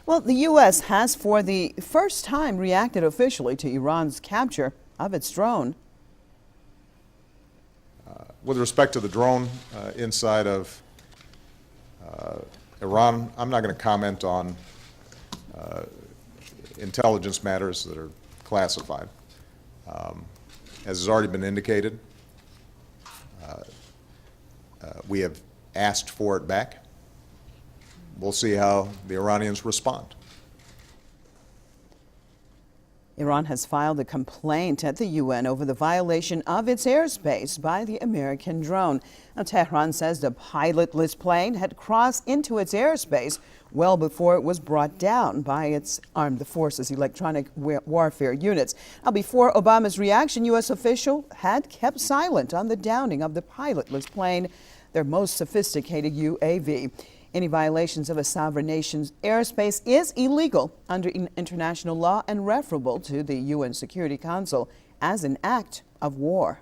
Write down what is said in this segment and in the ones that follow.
Well, the U.S. has for the first time reacted officially to Iran's capture of its drone. With respect to the drone inside of Iran, I'm not going to comment on intelligence matters that are classified. As has already been indicated, we have asked for it back. We'll see how the Iranians respond. Iran has filed a complaint at the UN over the violation of its airspace by the American drone. Now, Tehran says the pilotless plane had crossed into its airspace well before it was brought down by its armed forces electronic warfare units. Now, before Obama's reaction, U.S. official had kept silent on the downing of the pilotless plane, their most sophisticated UAV. Any violations of a sovereign nation's airspace is illegal under international law and referable to the UN Security Council as an act of war.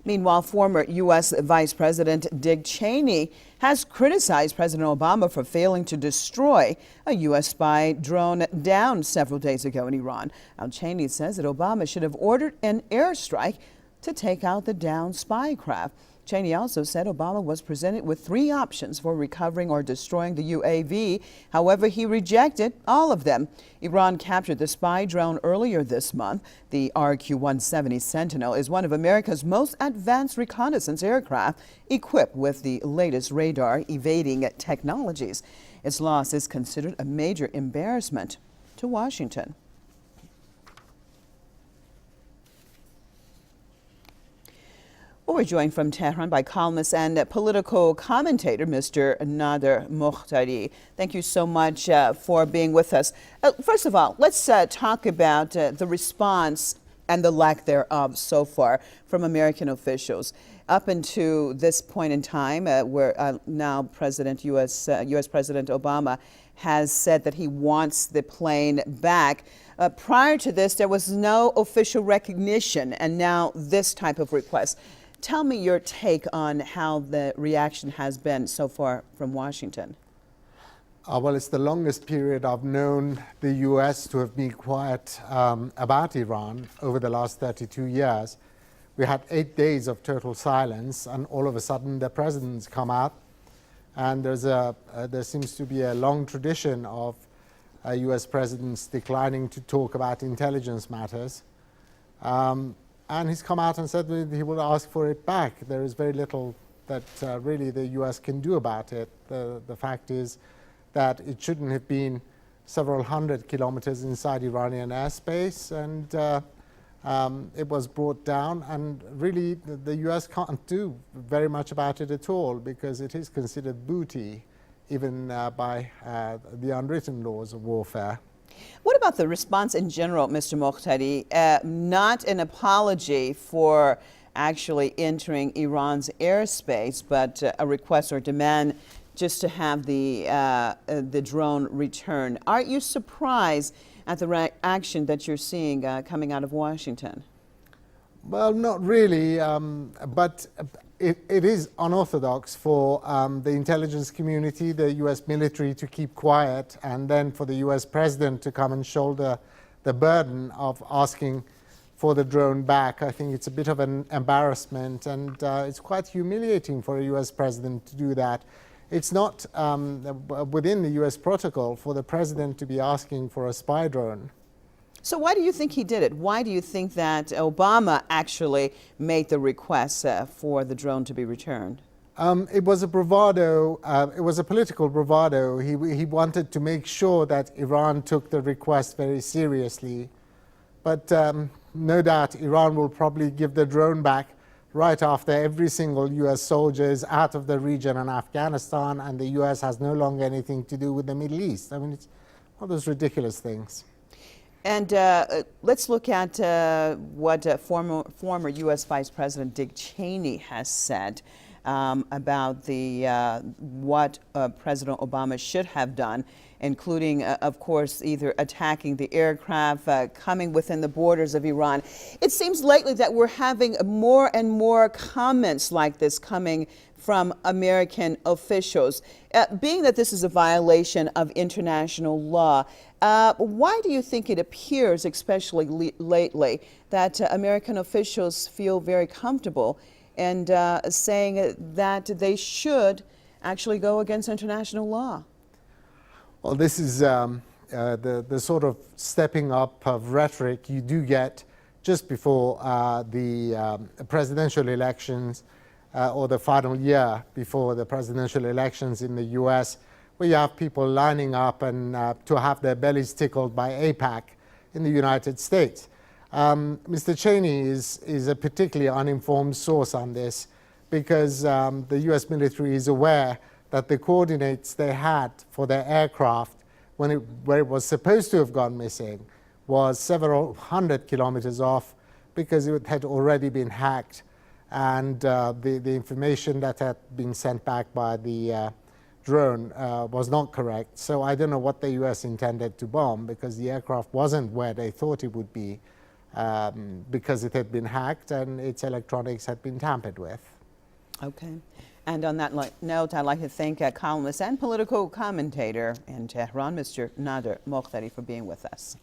Meanwhile, former U.S. Vice President Dick Cheney has criticized President Obama for failing to destroy a U.S. spy drone down several days ago in Iran. Now, Cheney says that Obama should have ordered an airstrike to take out the downed spy craft. Cheney also said Obama was presented with 3 options for recovering or destroying the UAV. However, he rejected all of them. Iran captured the spy drone earlier this month. The RQ-170 Sentinel is one of America's most advanced reconnaissance aircraft, equipped with the latest radar evading technologies. Its loss is considered a major embarrassment to Washington. Well, we're joined from Tehran by columnist and political commentator, Mr. Nader Mokhtari. Thank you so much for being with us. First of all, let's talk about the response and the lack thereof so far from American officials. Up until this point in time, where now U.S. President Obama has said that he wants the plane back. Prior to this, there was no official recognition, and now this type of request. Tell me your take on how the reaction has been so far from Washington. Well, it's the longest period I've known the U.S. to have been quiet about Iran over the last 32 years. We had 8 days of total silence, and all of a sudden the president's come out, and there seems to be a long tradition of U.S. presidents declining to talk about intelligence matters. And he's come out and said that he will ask for it back. There is very little that really the U.S. can do about it. The fact is that it shouldn't have been several hundred kilometers inside Iranian airspace, and it was brought down. And really, the U.S. can't do very much about it at all, because it is considered booty, even by the unwritten laws of warfare. What about the response in general, Mr. Mokhtari? Not an apology for actually entering Iran's airspace, but a request or demand just to have the drone returned. Aren't you surprised at the reaction that you're seeing coming out of Washington? Well, not really, but it is unorthodox for the intelligence community, the U.S. military to keep quiet, and then for the U.S. president to come and shoulder the burden of asking for the drone back. I think it's a bit of an embarrassment, and it's quite humiliating for a U.S. president to do that. It's not within the U.S. protocol for the president to be asking for a spy drone. So why do you think he did it? Why do you think that Obama actually made the request for the drone to be returned? It was a bravado. It was a political bravado. He wanted to make sure that Iran took the request very seriously. But no doubt Iran will probably give the drone back right after every single U.S. soldier is out of the region and Afghanistan, and the U.S. has no longer anything to do with the Middle East. I mean, it's one of those ridiculous things. And let's look at what former U.S. Vice President Dick Cheney has said about what President Obama should have done, including, of course, either attacking the aircraft, coming within the borders of Iran. It seems lately that we're having more and more comments like this coming from American officials. Being that this is a violation of international law, why do you think it appears, especially lately, that American officials feel very comfortable and saying that they should actually go against international law? Well, this is the sort of stepping up of rhetoric you do get just before the presidential elections or the final year before the presidential elections in the US, where you have people lining up and to have their bellies tickled by AIPAC in the United States. Mr. Cheney is a particularly uninformed source on this because the US military is aware that the coordinates they had for their aircraft where it was supposed to have gone missing was several hundred kilometers off because it had already been hacked, and the information that had been sent back by the drone was not correct. So I don't know what the US intended to bomb because the aircraft wasn't where they thought it would be because it had been hacked and its electronics had been tampered with. Okay. And on that note, I'd like to thank columnist and political commentator in Tehran, Mr. Nader Mokhtari, for being with us.